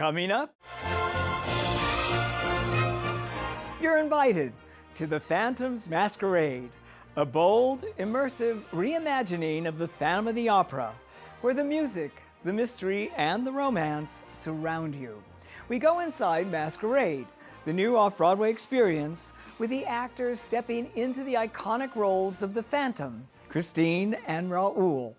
Coming up, you're invited to the Phantom's Masquerade, a bold, immersive reimagining of the Phantom of the Opera, where the music, the mystery, and the romance surround you. We go inside Masquerade, the new Off-Broadway experience, with the actors stepping into the iconic roles of the Phantom, Christine and Raoul.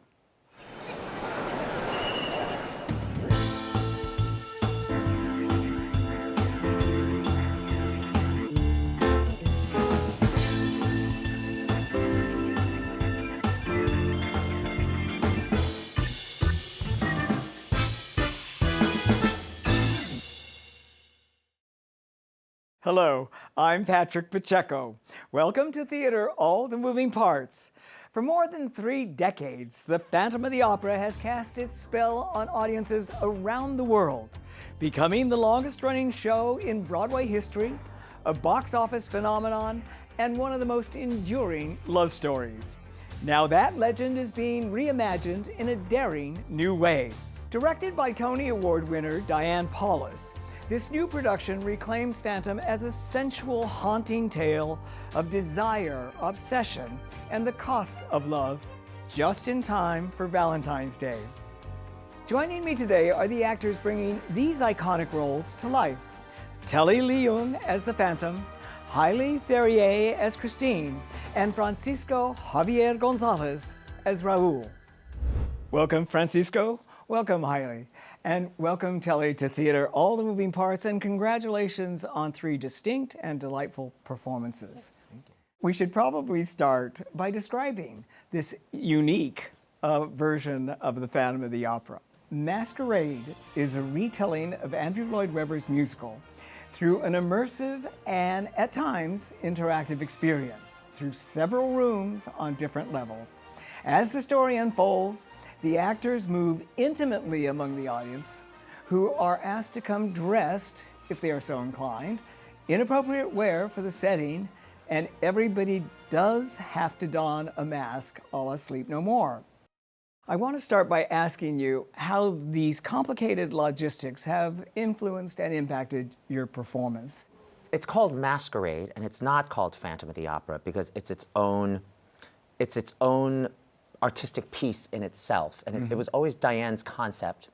Hello, I'm Patrick Pacheco. Welcome to Theater All the Moving Parts. For more than 3 decades, the Phantom of the Opera has cast its spell on audiences around the world, becoming the longest-running show in Broadway history, a box office phenomenon, and one of the most enduring love stories. Now that legend is being reimagined in a daring new way. Directed by Tony Award winner Diane Paulus, this new production reclaims Phantom as a sensual, haunting tale of desire, obsession, and the cost of love, just in time for Valentine's Day. Joining me today are the actors bringing these iconic roles to life. Telly Leung as the Phantom, Haile Ferrier as Christine, and Francisco Javier González as Raoul. Welcome, Francisco. Welcome, Haile. And welcome, Telly, to Theater All the Moving Parts, and congratulations on 3 distinct and delightful performances. Thank you. We should probably start by describing this unique version of the Phantom of the Opera. Masquerade is a retelling of Andrew Lloyd Webber's musical through an immersive and, at times, interactive experience through several rooms on different levels. As the story unfolds, the actors move intimately among the audience, who are asked to come dressed, if they are so inclined, in appropriate wear for the setting, and everybody does have to don a mask a la Sleep No More. I want to start by asking you how these complicated logistics have influenced and impacted your performance. It's called Masquerade, and it's not called Phantom of the Opera because it's its own artistic piece in itself. And it was always Diane's concept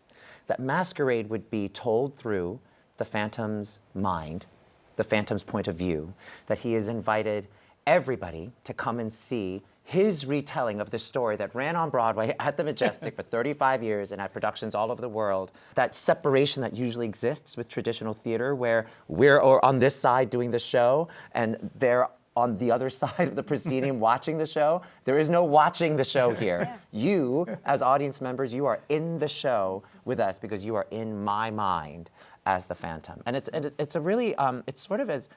that Masquerade would be told through the Phantom's mind, the Phantom's point of view, that he has invited everybody to come and see his retelling of the story that ran on Broadway at the Majestic for 35 years and at productions all over the world. That separation that usually exists with traditional theater, where we're on this side doing the show and they're on the other side of the proceeding watching the show. There is no watching the show here. Yeah. You, as audience members, you are in the show with us because you are in my mind as the Phantom. And it's a really, it's sort of as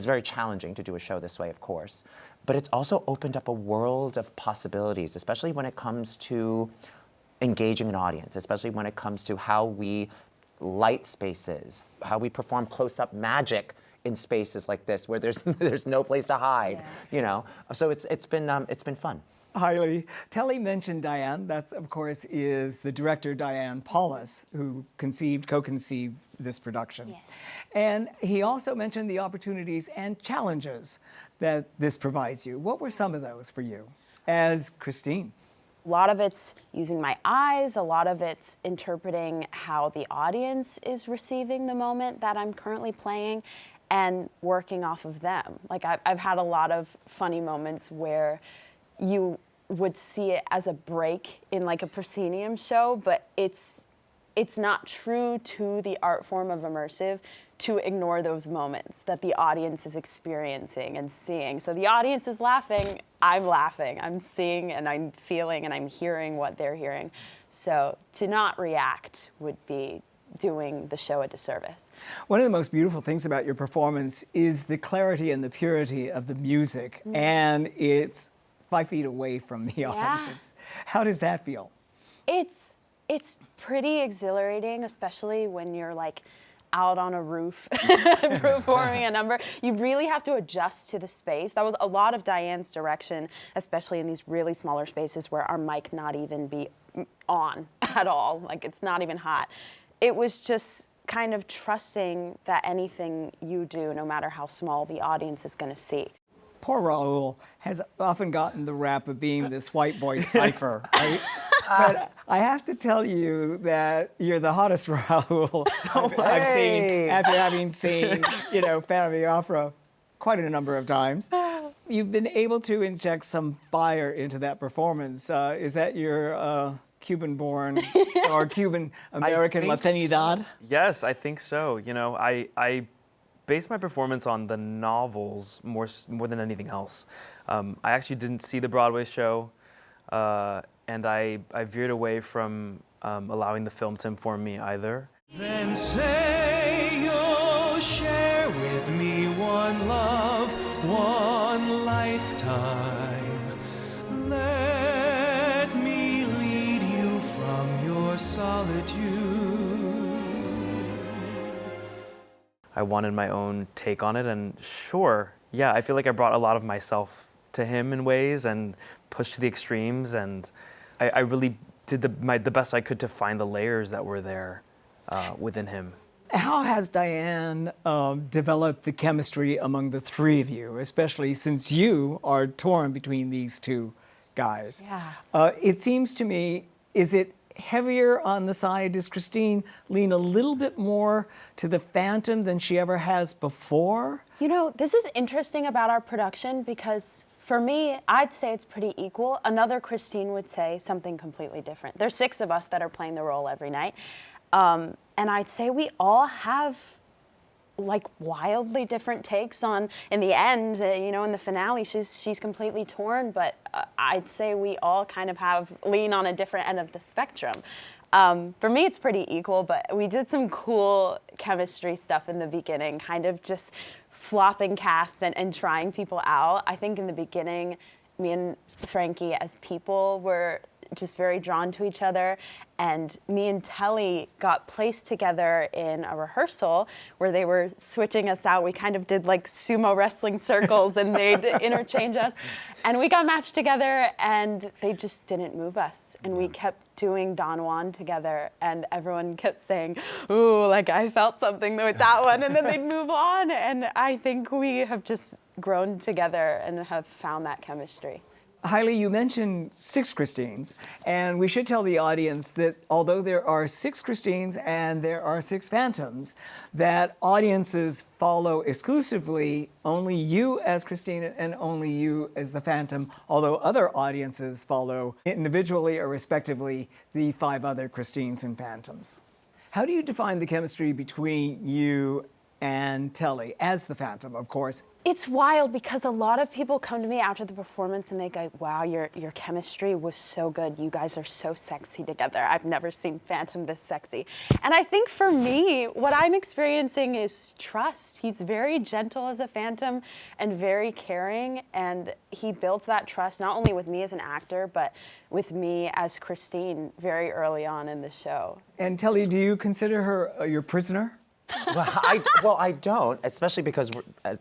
very challenging to do a show this way, of course, but it's also opened up a world of possibilities, especially when it comes to engaging an audience, especially when it comes to how we light spaces, how we perform close-up magic in spaces like this where there's no place to hide, you know. So it's been fun. Haile, Telly mentioned Diane. That, of course, is the director Diane Paulus, who co-conceived this production. Yes. And he also mentioned the opportunities and challenges that this provides you. What were some of those for you as Christine? A lot of it's using my eyes, a lot of it's interpreting how the audience is receiving the moment that I'm currently playing, and working off of them. Like I've had a lot of funny moments where you would see it as a break in like a proscenium show, but it's not true to the art form of immersive to ignore those moments that the audience is experiencing and seeing. So the audience is laughing, I'm seeing and I'm feeling and I'm hearing what they're hearing. So to not react would be doing the show a disservice. One of the most beautiful things about your performance is the clarity and the purity of the music, and it's 5 feet away from the audience. How does that feel? It's pretty exhilarating, especially when you're like out on a roof performing a number. You really have to adjust to the space. That was a lot of Diane's direction, especially in these really smaller spaces where our mic not even be on at all. Like it's not even hot. It was just kind of trusting that anything you do, no matter how small, the audience is going to see. Poor Raoul has often gotten the rap of being this white boy cipher, right? But I have to tell you that you're the hottest Raoul I've seen after having seen, Phantom of the Opera quite a number of times. You've been able to inject some fire into that performance. Is that your Cuban-born or Cuban-American Latinidad? Yes, I think so. I based my performance on the novels more than anything else. I actually didn't see the Broadway show, and I veered away from allowing the film to inform me either. Then say you'll share with me one love, one lifetime. Let me lead you from your solitude. I wanted my own take on it, and sure, yeah, I feel like I brought a lot of myself to him in ways and pushed to the extremes, and I really did the best I could to find the layers that were there within him. How has Diane developed the chemistry among the three of you, especially since you are torn between these two guys? Yeah. It seems to me, is it heavier on the side? Does Christine lean a little bit more to the Phantom than she ever has before? This is interesting about our production because for me, I'd say it's pretty equal. Another Christine would say something completely different. There's 6 of us that are playing the role every night. And I'd say we all have like wildly different takes on, in the end, in the finale, she's completely torn, but I'd say we all kind of lean on a different end of the spectrum. For me, it's pretty equal, but we did some cool chemistry stuff in the beginning, kind of just flopping casts and trying people out. I think in the beginning, me and Frankie as people were just very drawn to each other, and me and Telly got placed together in a rehearsal where they were switching us out. We kind of did like sumo wrestling circles and they'd interchange us, and we got matched together and they just didn't move us, and we kept doing Don Juan together, and everyone kept saying, ooh, like I felt something with that one, and then they'd move on, and I think we have just grown together and have found that chemistry. Haile, you mentioned 6 Christines, and we should tell the audience that although there are 6 Christines and there are 6 Phantoms, that audiences follow exclusively only you as Christine and only you as the Phantom, although other audiences follow individually or respectively the 5 other Christines and Phantoms. How do you define the chemistry between you and Telly, as the Phantom, of course? It's wild because a lot of people come to me after the performance and they go, wow, your chemistry was so good. You guys are so sexy together. I've never seen Phantom this sexy. And I think for me, what I'm experiencing is trust. He's very gentle as a Phantom and very caring, and he builds that trust not only with me as an actor, but with me as Christine very early on in the show. And Telly, do you consider her your prisoner? Well, I don't, especially because,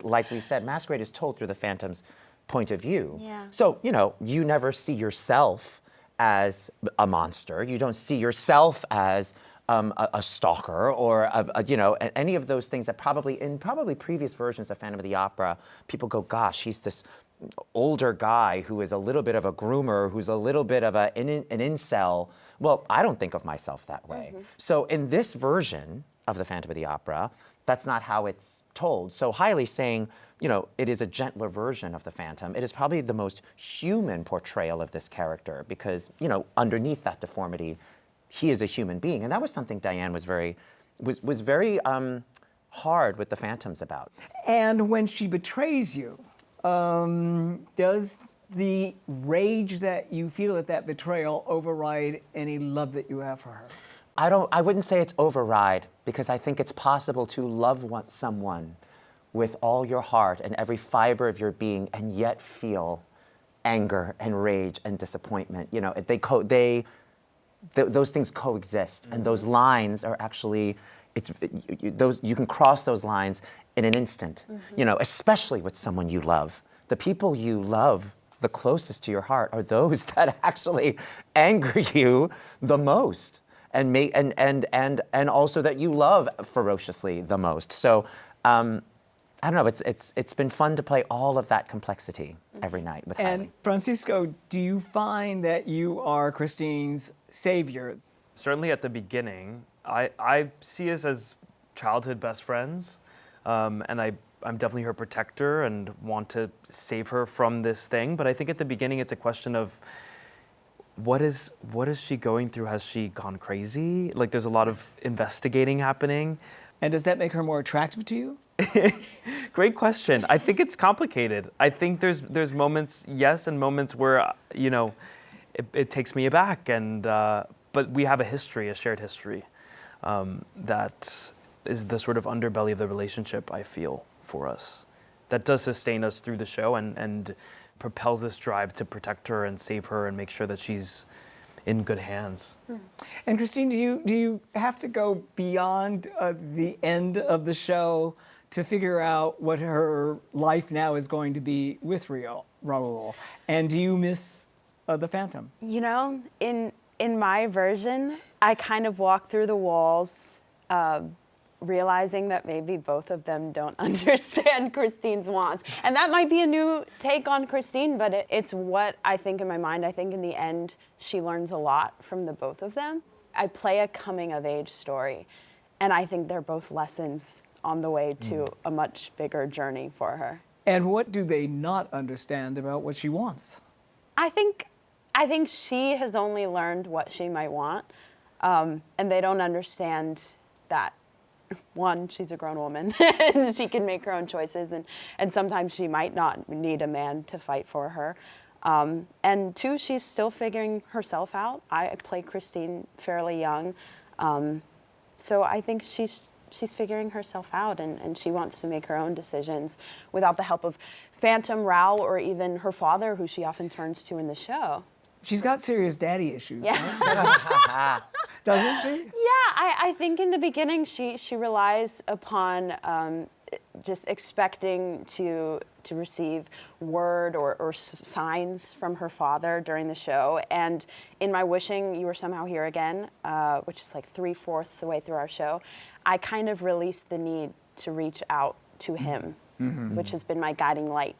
like we said, Masquerade is told through the Phantom's point of view. Yeah. So, you never see yourself as a monster. You don't see yourself as a stalker or, any of those things that in previous versions of Phantom of the Opera, people go, gosh, he's this older guy who is a little bit of a groomer, who's a little bit of an incel. Well, I don't think of myself that way. Mm-hmm. So in this version of the Phantom of the Opera, that's not how it's told. So Haile's saying, it is a gentler version of the Phantom. It is probably the most human portrayal of this character because, underneath that deformity, he is a human being. And that was something Diane was very hard with the Phantoms about. And when she betrays you, does the rage that you feel at that betrayal override any love that you have for her? I wouldn't say it's override, because I think it's possible to love someone with all your heart and every fiber of your being and yet feel anger and rage and disappointment. Those things coexist, and those lines are actually, you can cross those lines in an instant, especially with someone you love. The people you love the closest to your heart are those that actually anger you the most. and also that you love ferociously the most. So I don't know, it's been fun to play all of that complexity every night with Haile. And Francisco, do you find that you are Christine's savior? Certainly at the beginning, I see us as childhood best friends, and I'm definitely her protector and want to save her from this thing. But I think at the beginning, it's a question of what is she going through? Has she gone crazy? Like, there's a lot of investigating happening. And does that make her more attractive to you? Great question. I think it's complicated. I think there's moments, yes, and moments where, you know, it takes me aback. And but we have a history, a shared history, that is the sort of underbelly of the relationship, I feel, for us. That does sustain us through the show and propels this drive to protect her and save her and make sure that she's in good hands. And Christine, do you have to go beyond the end of the show to figure out what her life now is going to be with Raoul? And do you miss the Phantom? You know, in my version, I kind of walk through the walls, realizing that maybe both of them don't understand Christine's wants. And that might be a new take on Christine, but it's what I think in my mind. I think in the end, she learns a lot from the both of them. I play a coming-of-age story, and I think they're both lessons on the way to a much bigger journey for her. And what do they not understand about what she wants? I think she has only learned what she might want, and they don't understand that, one, she's a grown woman and she can make her own choices, and sometimes she might not need a man to fight for her. And two, she's still figuring herself out. I play Christine fairly young, so I think she's figuring herself out, and she wants to make her own decisions without the help of Phantom, Raoul, or even her father, who she often turns to in the show. She's got serious daddy issues, Yeah. right? Doesn't she? Yeah, I think in the beginning she relies upon just expecting to receive word or signs from her father during the show. And in my Wishing You Were Somehow Here Again, which is like 3/4 the way through our show, I kind of released the need to reach out to him, which has been my guiding light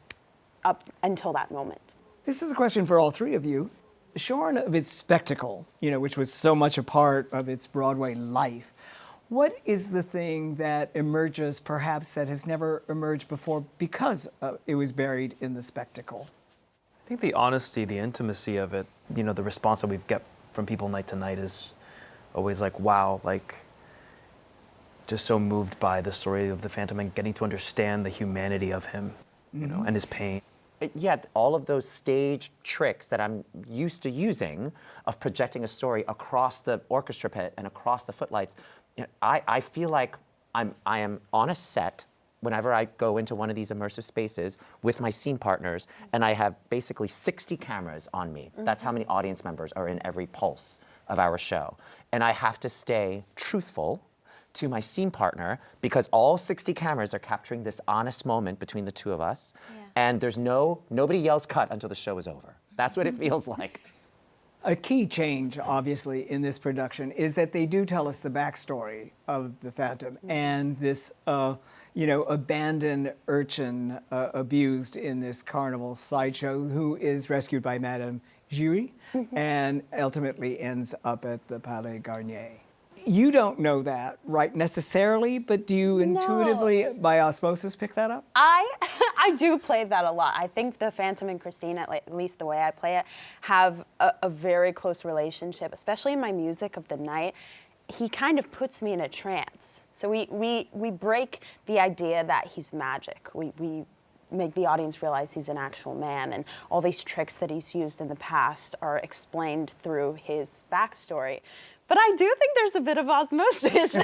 up until that moment. This is a question for all three of you. Shorn of its spectacle, which was so much a part of its Broadway life, what is the thing that emerges perhaps that has never emerged before because it was buried in the spectacle? I think the honesty, the intimacy of it, the response that we get from people night to night is always like, wow, like just so moved by the story of the Phantom and getting to understand the humanity of him, and his pain. Yet all of those stage tricks that I'm used to using of projecting a story across the orchestra pit and across the footlights, I feel like I am on a set whenever I go into one of these immersive spaces with my scene partners, and I have basically 60 cameras on me. That's how many audience members are in every pulse of our show. And I have to stay truthful to my scene partner because all 60 cameras are capturing this honest moment between the two of us. Yeah. And there's nobody yells cut until the show is over. That's what it feels like. A key change, obviously, in this production is that they do tell us the backstory of the Phantom and this, abandoned urchin abused in this carnival sideshow who is rescued by Madame Giry and ultimately ends up at the Palais Garnier. You don't know that, right, necessarily, but do you intuitively, by osmosis, pick that up? I do play that a lot. I think the Phantom and Christine, at least the way I play it, have a very close relationship, especially in my music of the night. He kind of puts me in a trance. So we break the idea that he's magic. We make the audience realize he's an actual man, and all these tricks that he's used in the past are explained through his backstory. But I do think there's a bit of osmosis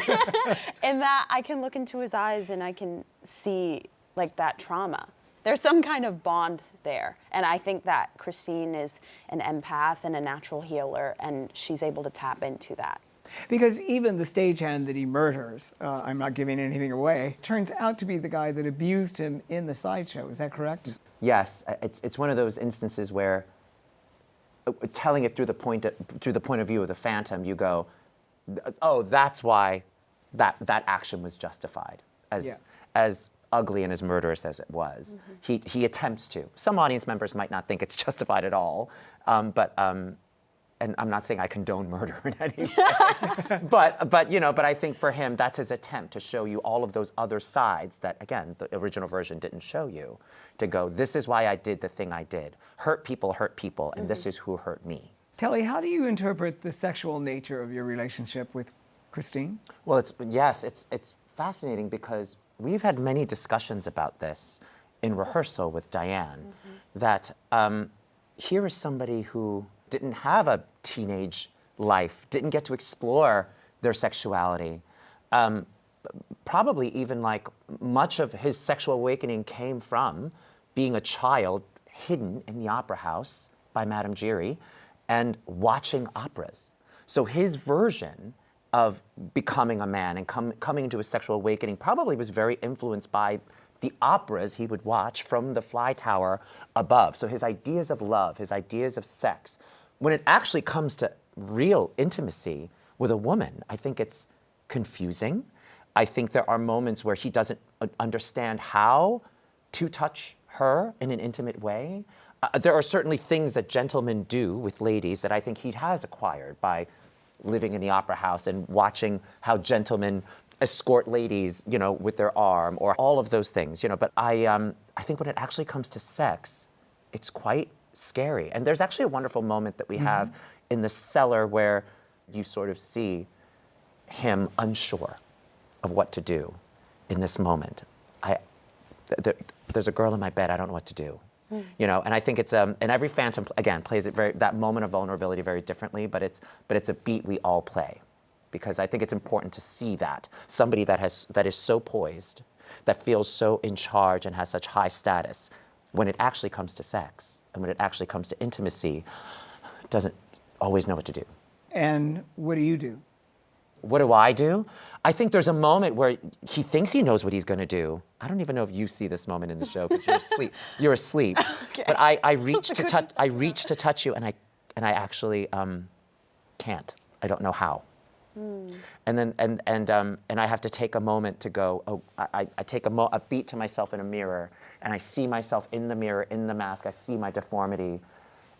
in that I can look into his eyes and I can see like that trauma. There's some kind of bond there. And I think that Christine is an empath and a natural healer, and she's able to tap into that. Because even the stagehand that he murders, I'm not giving anything away, turns out to be the guy that abused him in the sideshow. Is that correct? Yes, it's one of those instances where telling it through the point of view of the Phantom, you go, oh, that's why that action was justified, as ugly and as murderous as it was. He attempts to. Some audience members might not think it's justified at all, and I'm not saying I condone murder in any way, but I think for him, that's his attempt to show you all of those other sides that, again, the original version didn't show you, to go, this is why I did the thing I did. Hurt people, and this is who hurt me. Telly, how do you interpret the sexual nature of your relationship with Christine? Well, it's fascinating because we've had many discussions about this in rehearsal with Diane, that here is somebody who didn't have a teenage life, didn't get to explore their sexuality. Probably even like much of his sexual awakening came from being a child hidden in the opera house by Madame Giry and watching operas. So his version of becoming a man and coming into a sexual awakening probably was very influenced by the operas he would watch from the fly tower above. So his ideas of love, his ideas of sex, when it actually comes to real intimacy with a woman, I think it's confusing. I think there are moments where he doesn't understand how to touch her in an intimate way. There are certainly things that gentlemen do with ladies that I think he has acquired by living in the opera house and watching how gentlemen escort ladies, with their arm, or all of those things, But I think when it actually comes to sex, it's quite scary. And there's actually a wonderful moment that we have in the cellar where you sort of see him unsure of what to do in this moment. There's a girl in my bed, I don't know what to do. And I think it's and every Phantom again plays it that moment of vulnerability very differently, but it's a beat we all play, because I think it's important to see that somebody that is so poised, that feels so in charge and has such high status, when it actually comes to sex and when it actually comes to intimacy, doesn't always know what to do. And what do you do? What do I do? I think there's a moment where he thinks he knows what he's going to do. I don't even know if you see this moment in the show because you're asleep. You're asleep. Okay. But I reach to touch. I reach to touch you, and I actually can't. I don't know how. And then I have to take a moment to go. Oh, I take a beat to myself in a mirror, and I see myself in the mirror, in the mask. I see my deformity.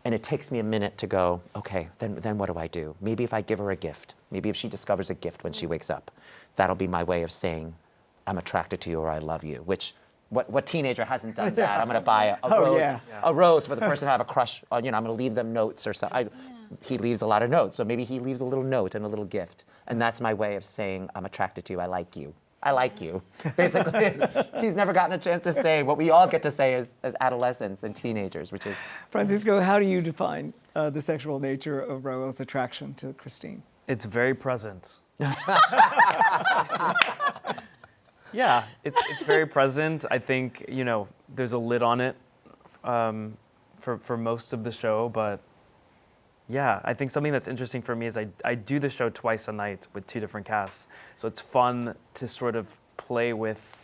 And it takes me a minute to go, okay, then what do I do? Maybe if I give her a gift, maybe if she discovers a gift when she wakes up, that'll be my way of saying, I'm attracted to you or I love you, which, what teenager hasn't done that? I'm gonna buy a rose for the person to have a crush on, I'm gonna leave them notes or something. He leaves a lot of notes, so maybe he leaves a little note and a little gift. And that's my way of saying, I'm attracted to you, I like you. I like you. Basically, he's never gotten a chance to say what we all get to say as adolescents and teenagers, which is... Francisco, how do you define the sexual nature of Raoul's attraction to Christine? It's very present. Yeah, it's very present. I think, there's a lid on it for most of the show, but yeah, I think something that's interesting for me is I do the show twice a night with 2 different casts. So it's fun to sort of play with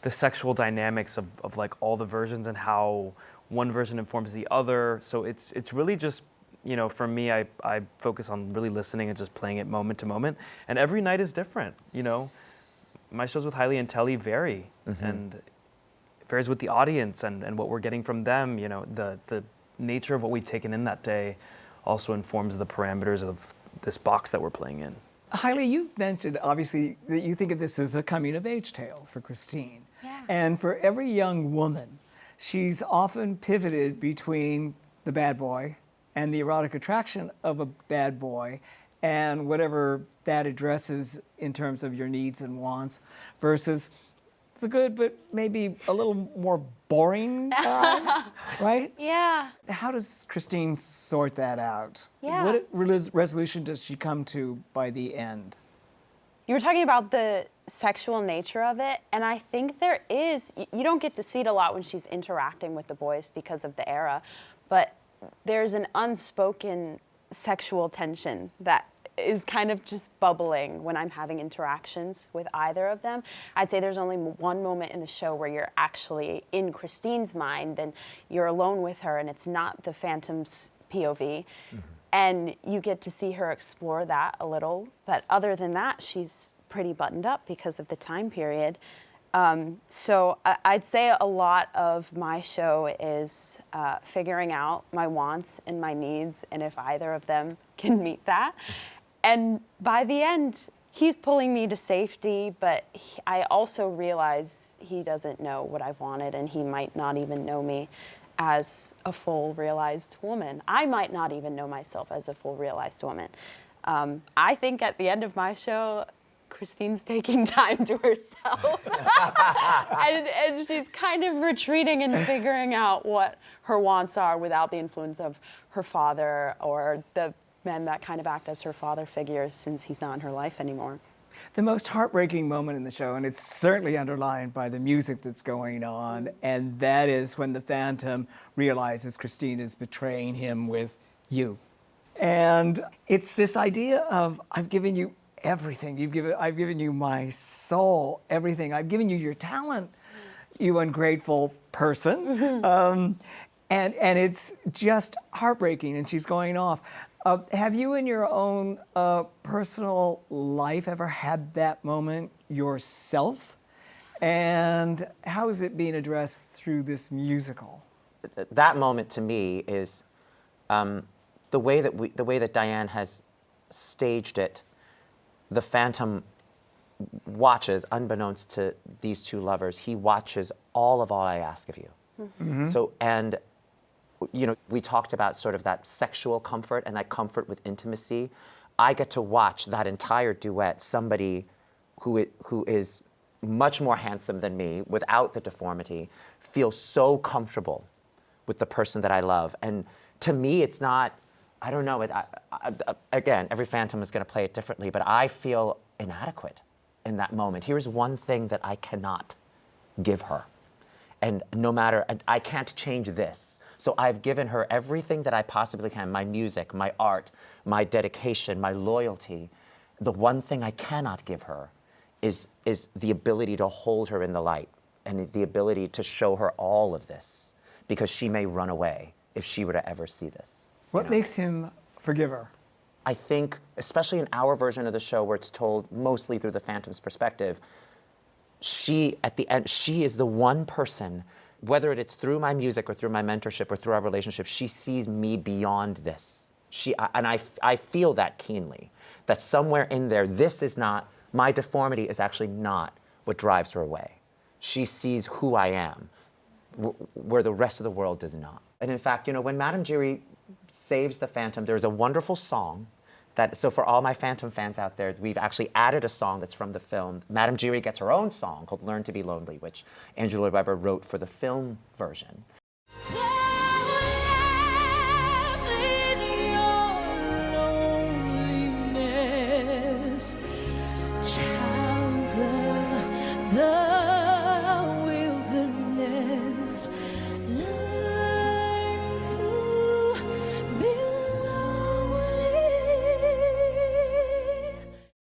the sexual dynamics of like all the versions and how one version informs the other. So it's really just, for me, I focus on really listening and just playing it moment to moment. And every night is different, My shows with Haile and Telly vary. And it varies with the audience and what we're getting from them, the nature of what we've taken in that day also informs the parameters of this box that we're playing in. Haile, you've mentioned, obviously, that you think of this as a coming-of-age tale for Christine. Yeah. And for every young woman, she's often pivoted between the bad boy and the erotic attraction of a bad boy and whatever that addresses in terms of your needs and wants versus the good, but maybe a little more boring guy, right? Yeah. How does Christine sort that out? Yeah. What resolution does she come to by the end? You were talking about the sexual nature of it, and I think there is, you don't get to see it a lot when she's interacting with the boys because of the era, but there's an unspoken sexual tension that is kind of just bubbling when I'm having interactions with either of them. I'd say there's only one moment in the show where you're actually in Christine's mind and you're alone with her and it's not the Phantom's POV. And you get to see her explore that a little. But other than that, she's pretty buttoned up because of the time period. So I'd say a lot of my show is figuring out my wants and my needs, and if either of them can meet that. And by the end, he's pulling me to safety, but I also realize he doesn't know what I've wanted, and he might not even know me as a full realized woman. I might not even know myself as a full realized woman. I think at the end of my show, Christine's taking time to herself. and she's kind of retreating and figuring out what her wants are without the influence of her father or the men that kind of act as her father figures, since he's not in her life anymore. The most heartbreaking moment in the show, and it's certainly underlined by the music that's going on, and that is when the Phantom realizes Christine is betraying him with you. And it's this idea of, I've given you everything. I've given you my soul, everything. I've given you your talent, you ungrateful person. And it's just heartbreaking, and she's going off. Have you in your own personal life ever had that moment yourself? And how is it being addressed through this musical? That moment to me is the way that Diane has staged it. The Phantom watches, unbeknownst to these two lovers, he watches all I ask of you. Mm-hmm. So, and you know, we talked about sort of that sexual comfort and that comfort with intimacy. I get to watch that entire duet, somebody who is much more handsome than me, without the deformity, feel so comfortable with the person that I love. And to me, it's not, I don't know, again, every Phantom is going to play it differently, but I feel inadequate in that moment. Here's one thing that I cannot give her. And no matter, I can't change this. So I've given her everything that I possibly can, my music, my art, my dedication, my loyalty. The one thing I cannot give her is the ability to hold her in the light and the ability to show her all of this, because she may run away if she were to ever see this. What makes him forgive her? I think, especially in our version of the show where it's told mostly through the Phantom's perspective, she, at the end, she is the one person, whether it's through my music or through my mentorship or through our relationship, she sees me beyond this. I feel that keenly, that somewhere in there, this is not, my deformity is actually not what drives her away. She sees who I am, where the rest of the world does not. And in fact, you know, when Madame Giry saves the Phantom, there's a wonderful song that, so for all my Phantom fans out there, we've actually added a song that's from the film. Madame Giry gets her own song called Learn to be Lonely, which Angela Weber wrote for the film version.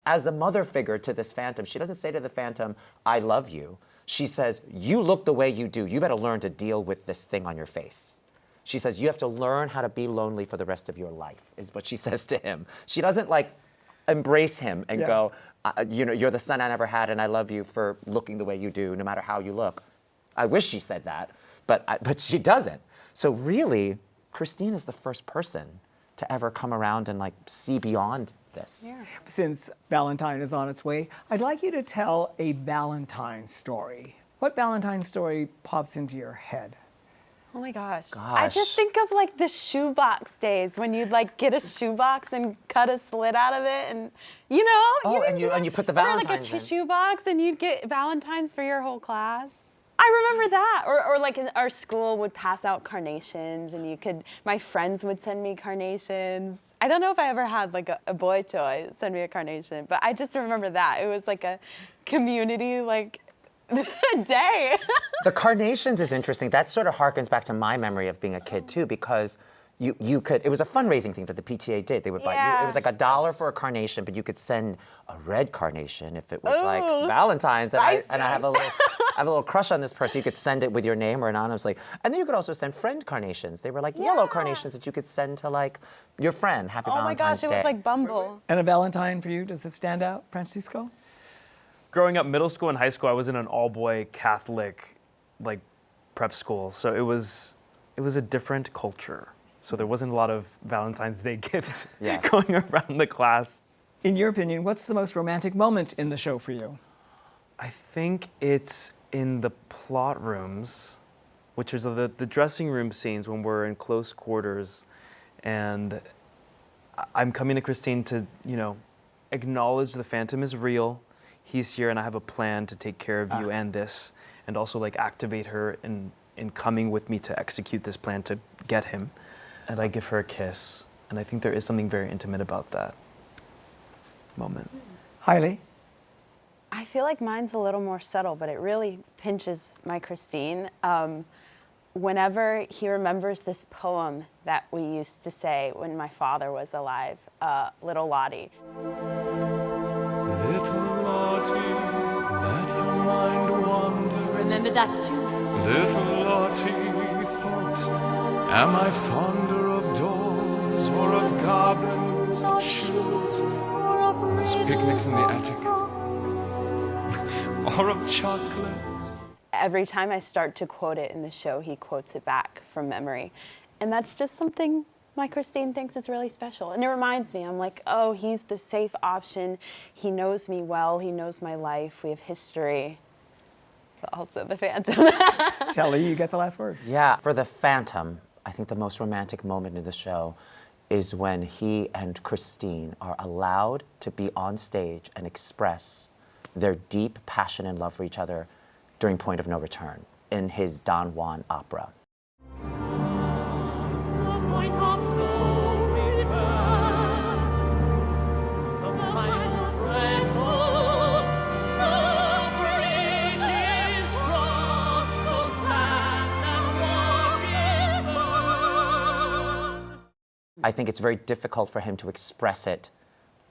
As the mother figure to this Phantom, she doesn't say to the Phantom, I love you. She says, you look the way you do. You better learn to deal with this thing on your face. She says, you have to learn how to be lonely for the rest of your life, is what she says to him. She doesn't like embrace him and go, you know, you're the son I never had and I love you for looking the way you do, no matter how you look. I wish she said that, but she doesn't. So really, Christine is the first person to ever come around and like see beyond this. Yeah. Since Valentine is on its way, I'd like you to tell a Valentine story. What Valentine story pops into your head? Oh my gosh. I just think of like the shoebox days when you'd like get a shoebox and cut a slit out of it, and you know, and you put the Valentines like a tissue box, and you'd get Valentines for your whole class. I remember that. Or like in our school would pass out carnations, and my friends would send me carnations. I don't know if I ever had like a boy toy send me a carnation, but I just remember that. It was like a community like day. The carnations is interesting. That sort of harkens back to my memory of being a kid too, because you could, it was a fundraising thing that the PTA did. They would buy, it was like $1 for a carnation, but you could send a red carnation if it was like Valentine's. And I have a have a little crush on this person. You could send it with your name or anonymously. And then you could also send friend carnations. They were like yellow carnations that you could send to like your friend. Happy Valentine's Day. Oh my gosh, it was like Bumble. And a Valentine for you, does it stand out, Francisco? Growing up, middle school and high school, I was in an all-boy Catholic, like, prep school. So it was a different culture. So there wasn't a lot of Valentine's Day gifts going around the class. In your opinion, what's the most romantic moment in the show for you? I think it's in the plot rooms, which is the dressing room scenes when we're in close quarters, and I'm coming to Christine to, acknowledge the Phantom is real. He's here, and I have a plan to take care of you and this, and also like activate her in coming with me to execute this plan to get him. And I give her a kiss, and I think there is something very intimate about that moment. Haile? I feel like mine's a little more subtle, but it really pinches my Christine. Whenever he remembers this poem that we used to say when my father was alive, Little Lottie. Little Lottie, let her mind wander. Remember that too. Little Lottie thought, am I fonder of dolls or of goblins of shoes? Those picnics in the attic? Or of chocolates? Every time I start to quote it in the show, he quotes it back from memory. And that's just something my Christine thinks is really special. And it reminds me, I'm like, oh, he's the safe option. He knows me well. He knows my life. We have history. But also the Phantom. Telly, you get the last word. Yeah, for the Phantom, I think the most romantic moment in the show is when he and Christine are allowed to be on stage and express their deep passion and love for each other during Point of No Return in his Don Juan opera. I think it's very difficult for him to express it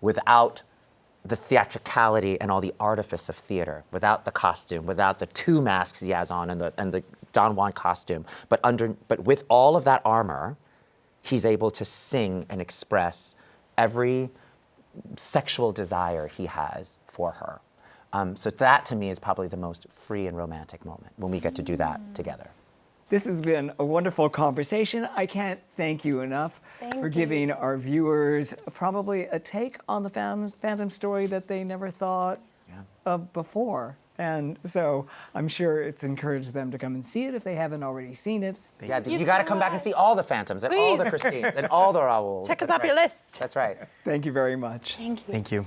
without the theatricality and all the artifice of theater, without the costume, without the two masks he has on and the Don Juan costume. But with all of that armor, he's able to sing and express every sexual desire he has for her. So that, to me, is probably the most free and romantic moment when we get to do that together. This has been a wonderful conversation. I can't thank you enough for giving our viewers probably a take on the Phantom story that they never thought of before. And so I'm sure it's encouraged them to come and see it if they haven't already seen it. Yeah, you got to come back and see all the Phantoms and all the Christines and all the Raouls. Check us off your list. That's right. Thank you very much. Thank you. Thank you.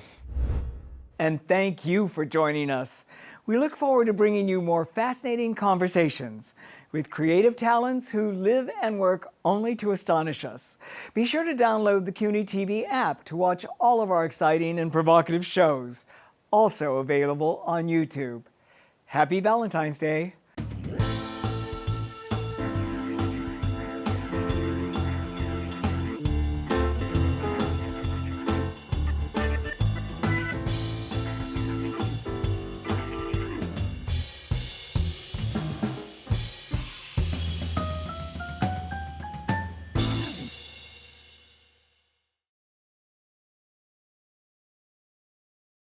And thank you for joining us. We look forward to bringing you more fascinating conversations with creative talents who live and work only to astonish us. Be sure to download the CUNY TV app to watch all of our exciting and provocative shows, also available on YouTube. Happy Valentine's Day.